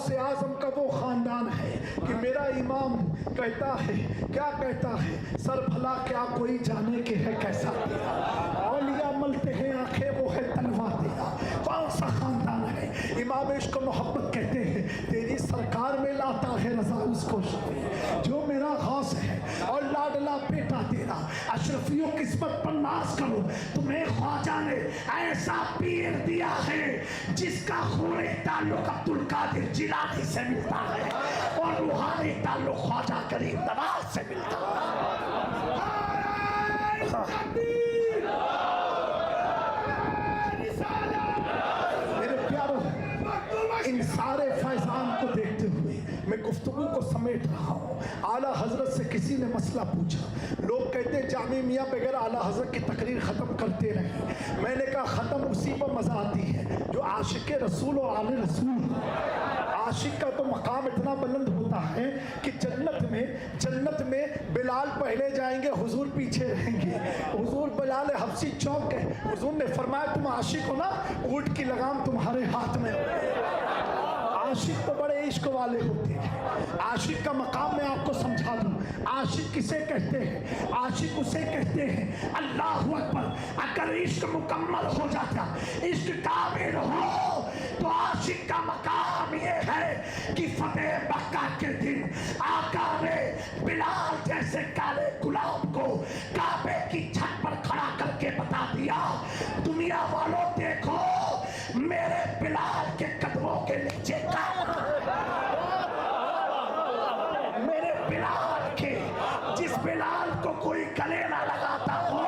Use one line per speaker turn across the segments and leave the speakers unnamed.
गौसे आजम का वो खानदान है कि मेरा इमाम कहता है, क्या कहता है, सर भला क्या कोई जाने के है कैसा तेरा, औलिया मलते हैं आंखें वो है तलवा तेरा। कौन सा खानदान है? इमाम इश्क मोहब्बत कहते हैं तेरी सरकार में लाता है रजा उसको शफी जो मेरा गौस है और लाडला बेटा तेरा। अशरफियों किस्मत पर नाज करो, तुम्हें ख्वाजा ने ऐसा पीर दिया है जिसका खूने ताल्लुक अब्दुल कादिर जिलानी से मिलता है और रूहानी ताल्लुक ख्वाजा करीम नवाज से मिलता है। मेरे प्यारों, इन सारे फैजान को देखते हुए मैं गुफ्तगू को समेट रहा हूँ। आला हजरत से किसी ने मसला पूछा, लोग कहते हैं जामी मियाँ बगैर आला हजरत की तकरीर ख़त्म करते रहे। मैंने कहा ख़त्म उसी पर मज़ा आती है जो आशिक रसूल और आले रसूल। आशिक का तो मकाम इतना बुलंद होता है कि जन्नत में बिलाल पहले जाएंगे, हुजूर पीछे रहेंगे। हुजूर बिलाल हबशी चौक है, हुजूर ने फरमाया तुम आशिक हो ना, ऊंट की लगाम तुम्हारे हाथ में हो। आशिक तो बड़े इश्क वाले होते हैं। आशिक का मकाम मैं आपको समझा दूं। आशिक किसे कहते हैं? आशिक उसे कहते हैं, अल्लाह अकबर, अगर इश्क मुकम्मल हो जाता, इश्क कामिल हो, तो आशिक का मकाम ये है कि फतेह मक्का के दिन आका ने बिलाल जैसे काले गुलाम को काबे की छत पर खड़ा करके बता दिया, दुनिया वालों देखो मेरे बिलाल के कदमों के नीचे मेरे बिलाल के, जिस बिलाल को कोई गले ना लगाता हो,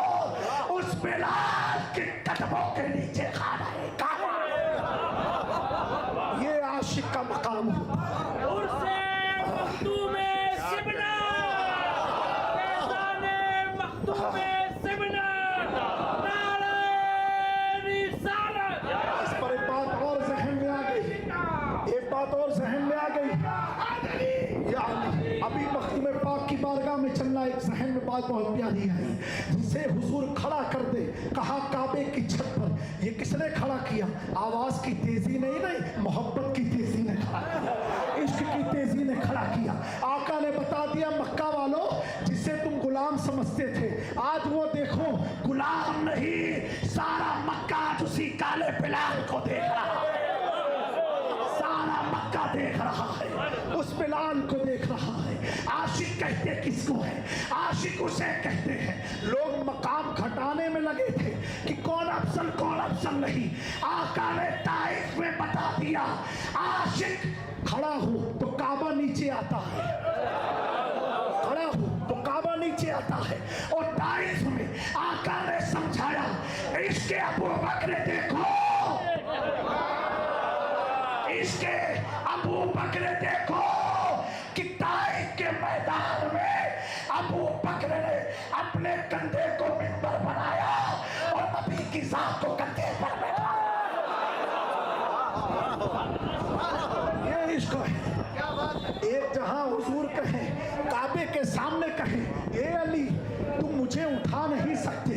उस बिलाल के कदमों के नीचे खाना है। ये आशिक का मकाम होता है। अभी मखदूम पाक की बारगाह में चलना, एक जहन में बात बहुत प्यारी है जिसे हुजूर खड़ा कर दे, कहा काबे की छत पर। ये किसने खड़ा किया? आवाज की तेजी नहीं, मोहब्बत की तेजी ने खड़ा किया, इश्क की तेजी ने खड़ा किया। आका ने बता दिया मक्का वालों, जिसे तुम गुलाम समझते थे, आज वो देखो गुलाम नहीं, सारा मक्का उसी काले बिलाल को देख रहा है, सारा मक्का देख रहा है, उस बिलाल को देख रहा है। आशिक कहते किसको है? आशिक उसे कहते हैं। लोग मकाम घटाने में लगे थे कि कौन अफसल नहीं। आका ने ताइफ में बता दिया, आशिक खड़ा हो तो काबा नीचे आता है, खड़ा हो तो काबा नीचे आता है। और ताइफ में आका ने समझाया, इसके अबू बकर देखो, इसके अबू बकर देखो कि ताइफ के मैदान में अबू बकर ने अपने कंधे को मिंबर बनाया और नबी की जात को कंधे पर बैठा। ये इश्क है। एक जहां हुजूर कहे, काबे के सामने कहे, ए अली तुम मुझे उठा नहीं सकते,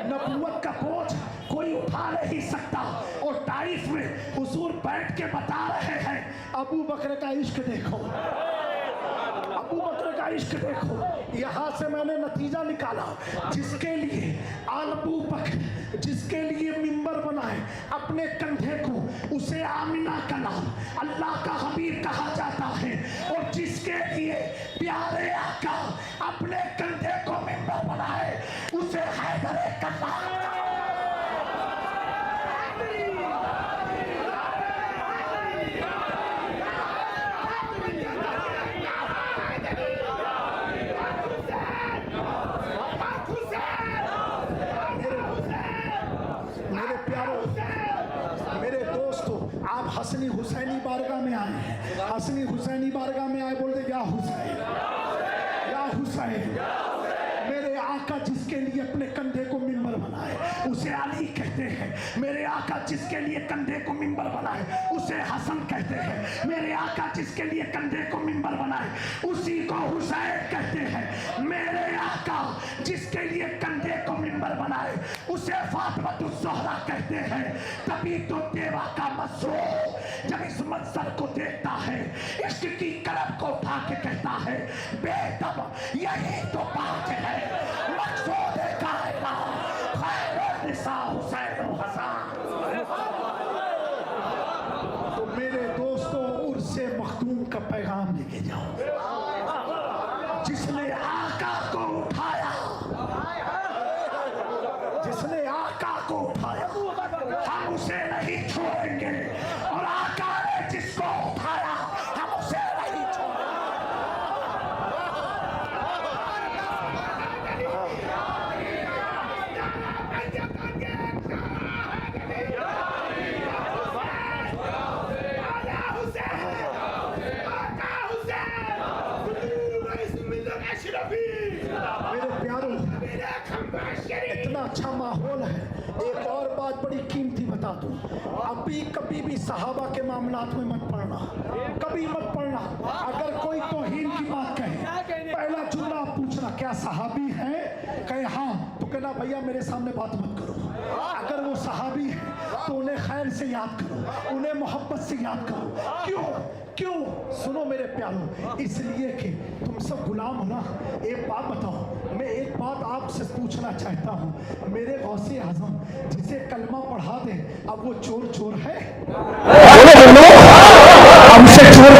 नबूवत का बोझ कोई उठा नहीं सकता। और ताइफ में हुजूर बैठ के बता रहे हैं, अबू बकर का इश्क देखो, अबू बकर का इश्क देखो। यहाँ से मैंने नतीजा निकाला, जिसके लिए अबू बकर, जिसके लिए मिंबर बनाए अपने कंधे को, उसे आमिना का नाम अल्लाह का हबीब कहा जाता है। और जिसके लिए प्यारे आका अपने कंधे को मिंबर बनाए, उसे हैदर कल्लाम। आप हसनी हुसैनी बारगाह में आए हैं, हसनी हुसैनी बारगाह में आए, बोल दे या हुसैन, या हुसैन। मेरे आका जिसके लिए अपने कंधे को मिंबर बना, बनाए उसे अली कहते हैं। मेरे आका जिसके लिए कंधे को मिंबर बनाए उसे हसन कहते हैं। मेरे आका जिसके लिए कंधे को मिंबर बनाए उसी को हुसैन कहते हैं। मेरे आका जिसके लिए कंधे को मिंबर बनाए उसे फातिमातुज़ ज़हरा कहते हैं। तभी तो देवा का मसरूर जब इस मंजर को देखता है इश्क की कलम को उठा के कहता है बेदम यही तो बात है मकसूद कायनात खैरुन निसा हुसैन व हसन। तो मेरे दोस्तों उर्से मखदूम का पैगाम लेके जाओ। जिसने आका को उठाया जिसने आका को उठाया हम उसे नहीं छोड़ेंगे और आका ने जिसको उठाया हम उसे नहीं छोड़ेंगे। मेरे प्यारों इतना अच्छा माहौल है। एक और बात बड़ी कीमती बता दूं, अभी कभी भी सहाबा के मामलात में मत पड़ना, कभी मत पड़ना। अगर कोई तौहीन की बात कहे पहला जुमला पूछना क्या सहाबी है, कहे हाँ तो कहना भैया मेरे सामने बात मत करो। अगर वो सहाबी है तो उन्हें खैर से याद करो, उन्हें मोहब्बत से याद करो। क्यों क्यों सुनो मेरे प्यारों, इसलिए कि तुम सब गुलाम हो ना। एक बात बताओ, मैं एक बात आपसे पूछना चाहता हूँ। मेरे गौसे आजम जिसे कलमा पढ़ा दे अब वो चोर चोर है? हमसे चोर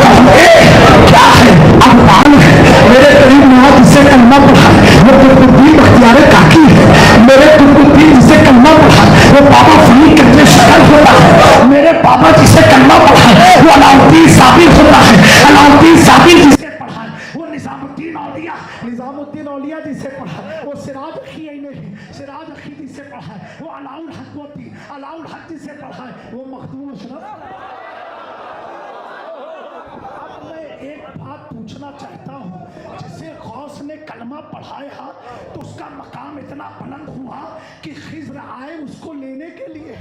क्या है? अफगान है। मेरे करीब में जिसे कलमा पढ़ा वो कुतुबुद्दीन बख्तियार काकी है। मेरे कुतुबुद्दीन जिसे कलमा पढ़ा वो बाबा फरीद कितने शक्ल होता है। मेरे बाबा जिसे कलमा पढ़ा वो अलाउद्दीन साबिर होता है। अलाउद्दीन साबिर जिसे पढ़ा वो निजामुद्दीन औलिया, निजामुद्दीन औलिया जिसे पढ़ा वो सिराज अखी नहीं, सिराज अखी जिसे पढ़ा वो अलाउल हक होती, अलाउल हक जिसे पढ़ा वो मखदूम अशरफ। अब मैं एक बात पूछना चाहता हूँ, जिसे गौस ने कलमा पढ़ाया तो उसका मकाम इतना बुलंद हुआ कि खिज़्र आए उसको लेने के लिए।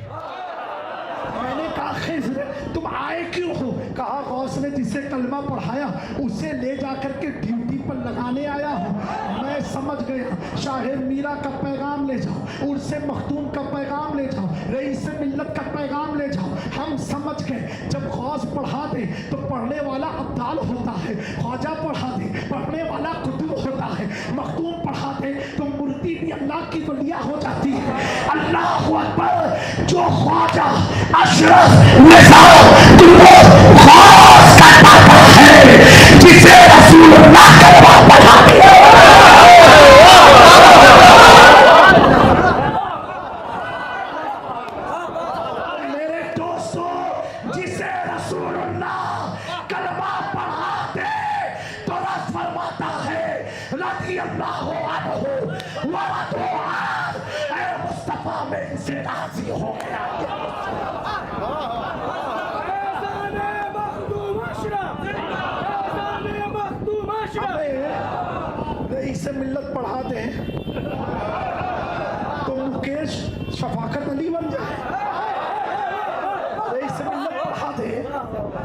मैंने कहा खिज़्र तुम आए क्यों हो? कहा गौस ने जिसे कलमा पढ़ाया उसे ले जाकर के ड्यूटी पर लगाने आया हूँ। मैं समझ गया, शाहे मीरा का पैगाम ले जाओ, उर्से मखदूम का पैगाम ले जाओ, रईस मिल्लत का पैगाम ले जाओ। हम समझ गए जब गौस पढ़ा दे तो पढ़ने वाला अब्दाल होता है, ख्वाजा पढ़ा दे पढ़ने वाला कुतुब होता है, मखदूम पढ़ा दे तो मूर्ति भी अल्लाह की वलिया हो जाती है। अल्लाह अकबर। जो ख्वाजा अशरफ निज़ाम गौस का पापा है जिसे रसूलुल्लाह कलमा पढ़ा दिया। मेरे दोस्तों जिसे रसूलुल्लाह कलमा पढ़ा दे तो रस फरमाता है रज़ियल्लाहु अन्हु व रज़ू अन्हु, ऐ मुस्तफा में इनसे राजी हो गया। इसे मिल्लत पढ़ा दे तो मुकेश शफाकत अली बन जाए। इसे मिल्लत पढ़ा दे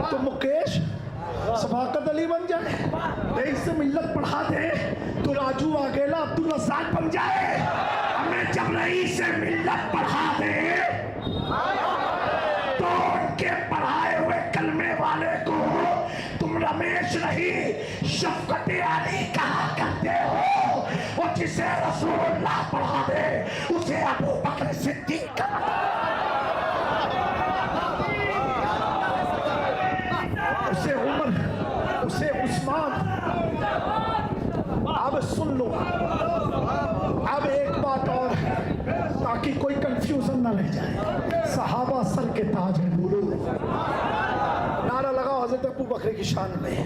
तो मुकेश शफाकत अली बन जाए। इसे मिल्लत पढ़ा दे तो राजू वाघेला अब्दुल रज़्ज़ाक बन जाए। हमें जब रईस मिल्लत पढ़ा दे तो उनके पढ़ाए हुए कलमे वाले को तुम रमेश नहीं शफकत अली कहा करते हो। और जिसे रसूलुल्लाह पढ़ा दे उसे अबू बकर सिद्दीक कहा, उसे उमर, उसे उस्मान। अब सुन लो, अब एक बात और है ताकि कोई कंफ्यूजन ना रह जाए। सहाबा सर के ताज है, बोलो नारा लगाओ हजरत अबू बकर की शान में।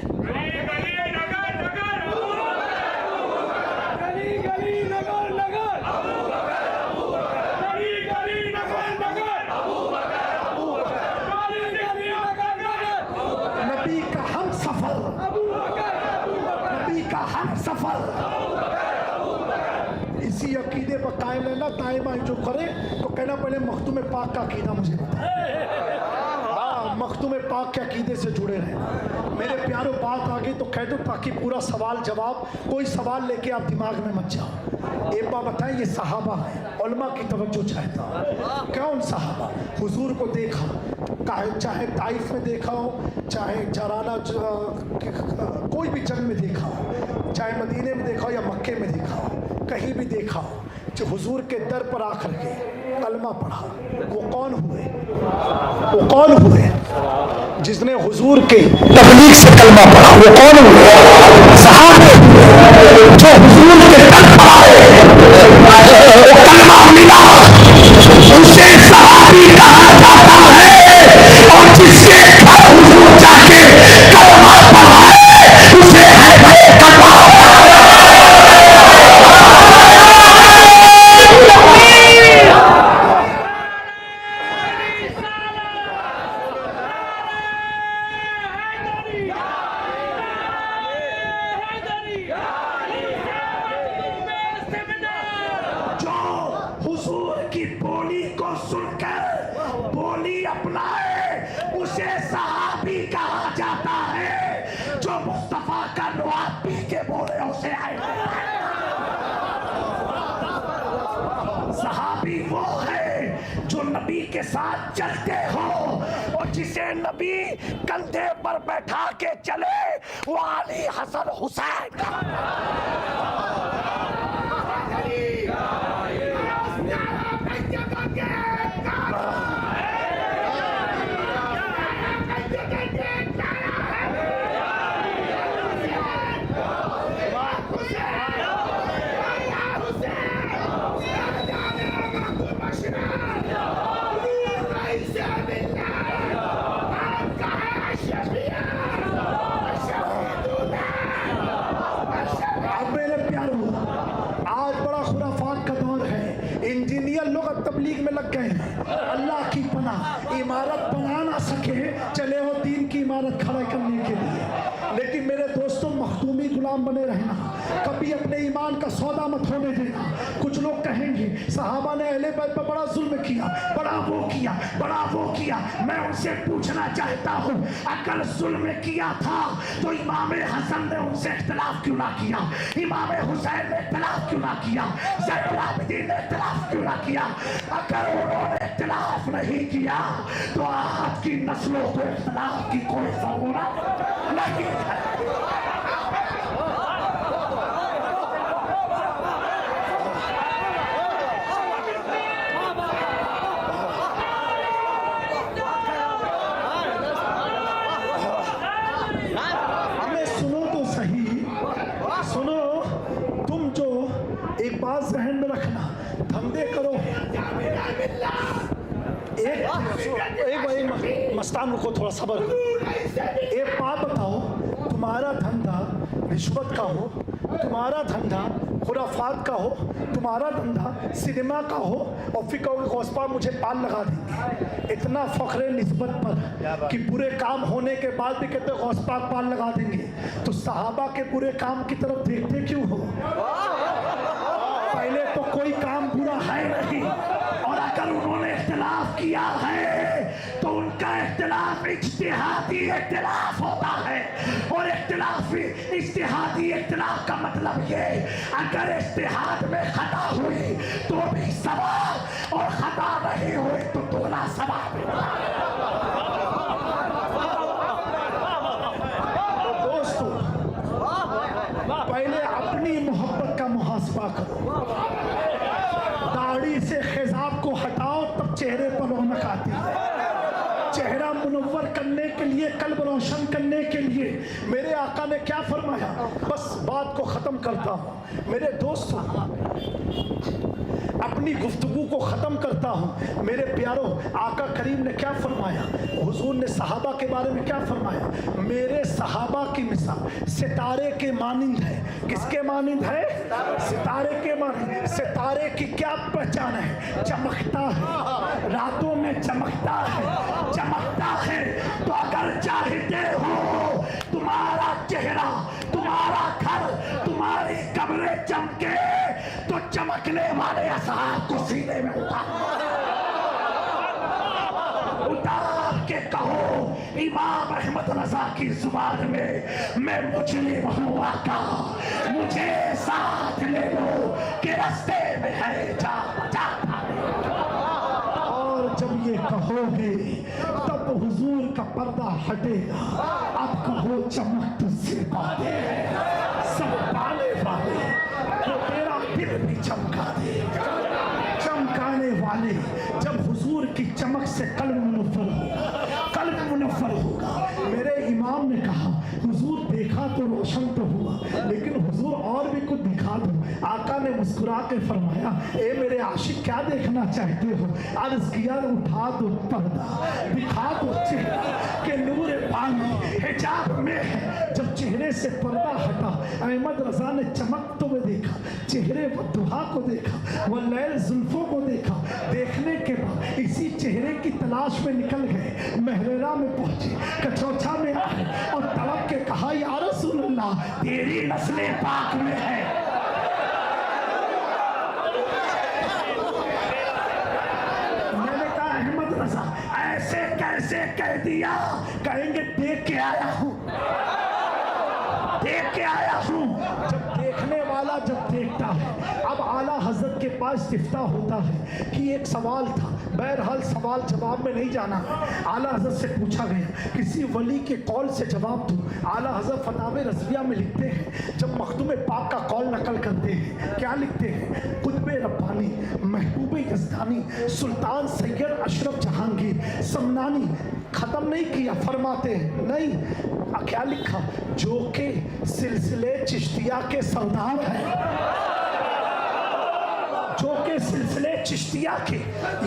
नबी का हम सफर, नबी का हम सफर। इसी इसी अकीदे पर कायम रहना, दाएं बाएं जो करे तो कहना पहले मखदूम पाक का अकीदा मुझे बता, मखदूम पाक के अकीदे से जुड़े रहे। मेरे प्यारों बात आ गई तो कह दो ताकि पूरा सवाल जवाब, कोई सवाल लेके आप दिमाग में मत जाओ। एक बात बताएं, ये सहाबा है, उलमा की तवज्जो चाहता हूँ। कौन सहाबा? हुजूर को देखा, चाहे ताइफ में देखा हो, चाहे जराना कोई भी जंग में देखा हो, चाहे मदीने में देखा हो या मक्के में देखा हो, कहीं भी देखा हो, जो हुजूर के दर पर आकर के कलमा पढ़ा, वो कौन हुए? वो कौन हुए जिसने हुजूर के तबलीग से कलमा पढ़ा? वो कौन हुए? सहाबे जो हुजूर के दर पर आए, वो कलमा मिला, उसे सहाबी कहा जाता है। और जिसके घर हुजूर जाके कलमा पढ़ाए, उसे है भाई कलमा। सहाबी वो है जो नबी के साथ चलते हो, और जिसे नबी कंधे पर बैठा के चले वो अली हसन हुसैन। तबलीग में लग गए हैं, अल्लाह की पनाह, इमारत बना ना सके, चले हो दीन की इमारत खड़ा करने के लिए। लेकिन मेरे दोस्तों, मखदूमी गुलाम बने रहना, कभी अपने ईमान का सौदा मत होने देना। कुछ लोग कहेंगे सहाबा ने अहले बैत पर बड़ा जुल्म किया, बड़ा वो किया, बड़ा वो किया। मैं उनसे पूछना चाहता हूँ, अगर जुल्म किया था तो इमाम हसन ने उनसे इख्तिलाफ क्यों ना किया? इमाम हुसैन ने इख्तिलाफ क्यों ना किया? ज़ैनुल आबिदीन ने इख्तिलाफ क्यों ना किया? अगर उन्होंने इख्तिलाफ नहीं किया तो आज की नस्लों को इख्तिलाफ की कोई जरूरत नहीं है। जहन में रखना, धंधे करो। एक मस्तान रुको, थोड़ा सब्र करो। एक बात बताओ, तुम्हारा धंधा रिश्वत का हो, तुम्हारा धंधा खुराफात का हो, तुम्हारा धंधा सिनेमा का हो, और फिर कहोगे गौसपा मुझे पाल लगा देंगे। इतना फख्र निस्बत पर कि बुरे काम होने के बाद भी कहते गौसपा पाल लगा देंगे, तो सहाबा के बुरे काम की तरफ देखते क्यों हो? पहले तो कोई काम बुरा है नहीं, और अगर उन्होंने इख्तिलाफ किया है तो उनका इख्तिलाफ इज्तिहादी इख्तिलाफ होता है। और इज्तिहादी इख्तिलाफ का मतलब ये, अगर इज्तिहाद में खता हुई तो भी सवाब, और खता नहीं हुई तो दुगना सवाब। दोस्तों, पहले अपनी मोहब्बत का मुहासबा करो, दाढ़ी से खिजाब को हटाओ, तब चेहरे पर रौनक आती है। चेहरा मुनव्वर करने के लिए, कल्ब रोशन करने के लिए मेरे आका ने क्या फरमाया? बस बात को ख़त्म करता हूँ मेरे दोस्तों, अपनी गुफ्तगू को ख़त्म करता हूँ मेरे प्यारों। आका करीम ने क्या फरमाया? हुजूर ने सहाबा के बारे में क्या फरमाया? मेरे सहाबा की मिसाल सितारे के मानिंद है। किसके मानिंद है? सितारे के मानिंद। सितारे की क्या पहचान है? चमकता है, रातों में चमकता है, चमकता है। तो अगर चाहते हो तुम्हारा चेहरा, तुम्हारा घर, तुम्हारी कब्रें चमके, तो चमकने वाले असहाब को सीने में उतार के कहो इमाम अहमद रजा की जुबान में, मैं मुजरिम हूँ आका, मुझे साथ ले लो कि रास्ते में है जा बचा। और जब ये कहोगे तब हुजूर का पर्दा हटेगा। अब कहो चमक तुझसे बातें हैं, सब पाने वाले तो तेरा दिल भी चमका दे। चमकाने वाले जब हुजूर की चमक से कल्ब मुनव्वर होगा, कल्ब मुनव्वर होगा। मेरे इमाम ने कहा हुजूर देखा तो रोशन तो हुआ, लेकिन हुजूर और भी कुछ दिखा दो। आका ने मुस्कुरा के फरमाया, ए मेरे आशिक क्या देखना चाहते हो? अर्ज किया, उठा दो पर्दा, दिखा दो चेहरा के नूर पानी हिजाब में है। जब चेहरे से पर्दा हटा, अहमद रजा ने चमकते हुए देखा, चेहरे व दुहा को देखा, वह लैल जुल्फों को देखा। देखने के बाद इसी चेहरे की तलाश में निकल गए, महरेरा में पहुंचे, कचौचा में आए और तड़प के कहा, या रसूल अल्लाह तेरी नस्ले पाक में है। मैंने कहा अहमद रजा ऐसे कैसे कह दिया? कहेंगे देख के आया हूं, देख के आया हूं। जब देखने वाला जब देखता है, अब आला हजरत के पास इस्तिफ्ता होता है कि एक सवाल था, बहरहाल सवाल जवाब में नहीं जाना है। आला हजरत से पूछा गया, किसी वली के कौल से जवाब दो। आला हजरत फतावे रज़विया में लिखते हैं, जब मखदूम पाक का कौल नकल करते हैं, क्या लिखते हैं? कुतुब रब्बानी, महबूब यज़दानी, सुल्तान सैयद अशरफ जहांगीर समनानी, खत्म नहीं किया, फरमाते हैं नहीं, क्या लिखा? जो के सिलसिले चिश्तिया के सरदार हैं, जो के सिलसिले चिश्तिया के,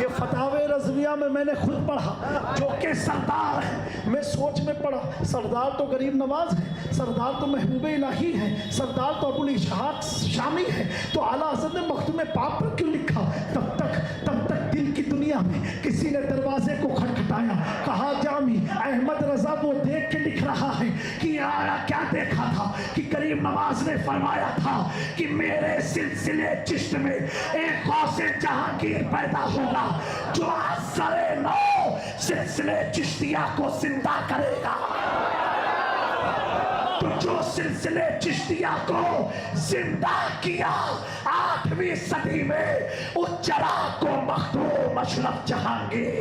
ये फतावे रज़विया में मैंने खुद पढ़ा, जो के सरदार है। मैं सोच में पढ़ा, सरदार तो गरीब नवाज है, सरदार तो महबूब इलाही है, सरदार तो अबुल इशहाक शामी है, तो आला हज़रत ने मखदूम पाक पर क्यों लिखा? तब तक दिल की दुनिया में किसी ने दरवाजे को खटखटाया, कहा जामी अहमद रजा वो देख के लिख रहा है कि आया क्या देखा था कि गरीब नवाज ने फरमाया था कि मेरे सिलसिले चिश्त में एक गौसे जहांगीर पैदा होगा जो असरे नौ सिलसिले चिश्तिया को जिंदा करेगा। तो जो सिलसिले चिश्तिया को जिंदा किया 8वीं सदी में, उस चराग को मखदूम अशरफ जहांगीर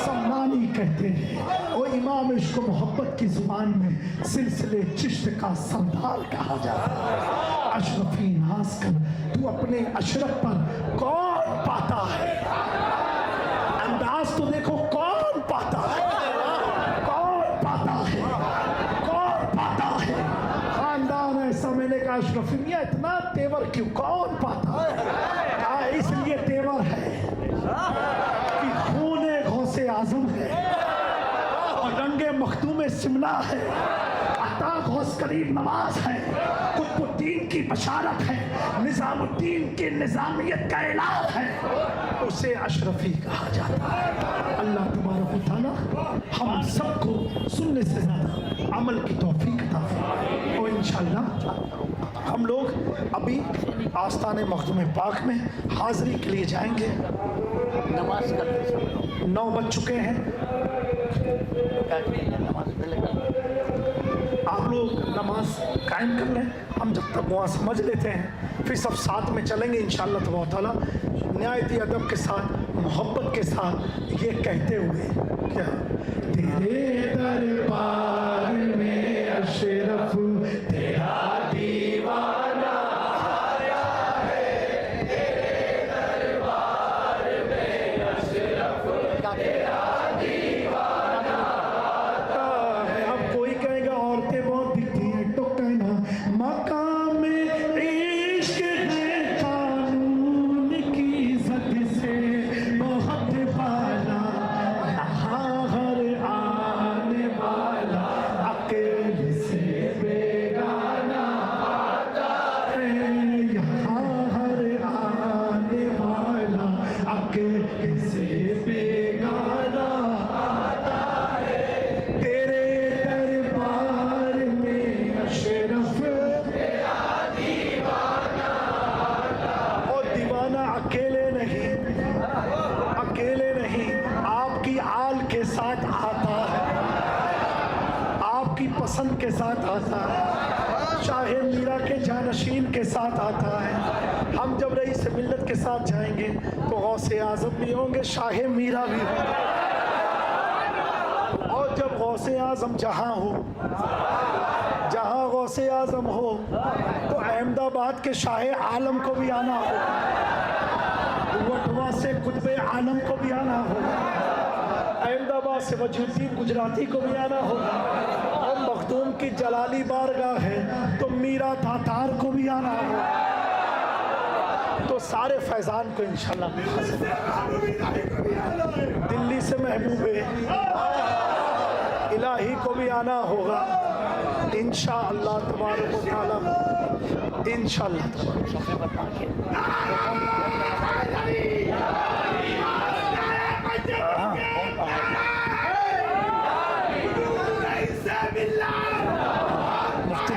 सम्मानी कहते हैं। और इमाम इश्क मोहब्बत की जुबान में सिलसिले चिश्त का सरदार कहा जाता है। अशरफी नाज कर तू अपने अशरफ पर कौन पाता है? अंदाज तो देखो, कौन पाता है? कौन पाता है? कौन पाता है? खानदान ऐसा, मैंने कहा अशरफी मियां इतना तेवर क्यों, कौन पाता है? इसलिए तेवर है कि खूने गौसे आजम है और रंगे मखदूम सिमला है, अता गौस करीम नवाज है, कुतुबुद्दीन की बशारत है, निजामुद्दीन की निजामियत का ऐलान है, उसे अशरफी कहा जाता है। अल्लाह तबारक व तआला हम सबको सुनने से ज़्यादा अमल की तौफीक अता फरमाए। और इंशाअल्लाह हम लोग अभी आस्ताने मखदूम पाक में हाज़री के लिए जाएंगे। नमाज करते 9 बज चुके हैं, आप लोग नमाज कायम कर लें, हम जब तक वहाँ समझ लेते हैं फिर सब साथ में चलेंगे इंशाअल्लाह तबारक व तआला, निहायत अदब के साथ, मोहब्बत के साथ, ये कहते हुए क्या, तेरे दरबार में अशरफ तेरा दीवाना आया है, तेरे दरबार में अशरफ तेरा दीवाना आता है। अब कोई कहेगा औरतें बहुत दिखती हैं, तो कहना मकाम में इश्क है कानून की इज्जत से बहुत बाला, यहाँ हर आने वाला आपकी पसंद के साथ आता है, शाहे मीरा के जानशीन के साथ आता है। हम जब रईस मिल्लत के साथ जाएंगे तो गौसे आजम भी होंगे, शाहे मीरा भी होंगे। और जब गौसे आजम जहाँ हो, जहाँ गौसे आजम हो, तो अहमदाबाद के शाहे आलम को भी आना हो, वटवा से कुतबे आलम को भी आना होगा, अहमदाबाद से वजूद्दीन गुजराती को भी आना होगा, और मखदूम की जलाली बारगाह है तो मीरा तातार को भी आना होगा। तो सारे फैज़ान को इंशाल्लाह दिल्ली से महबूबे इलाही को भी आना होगा इंशाअल्लाह तबारक व तआला, इंशाअल्लाह। मुफ्ती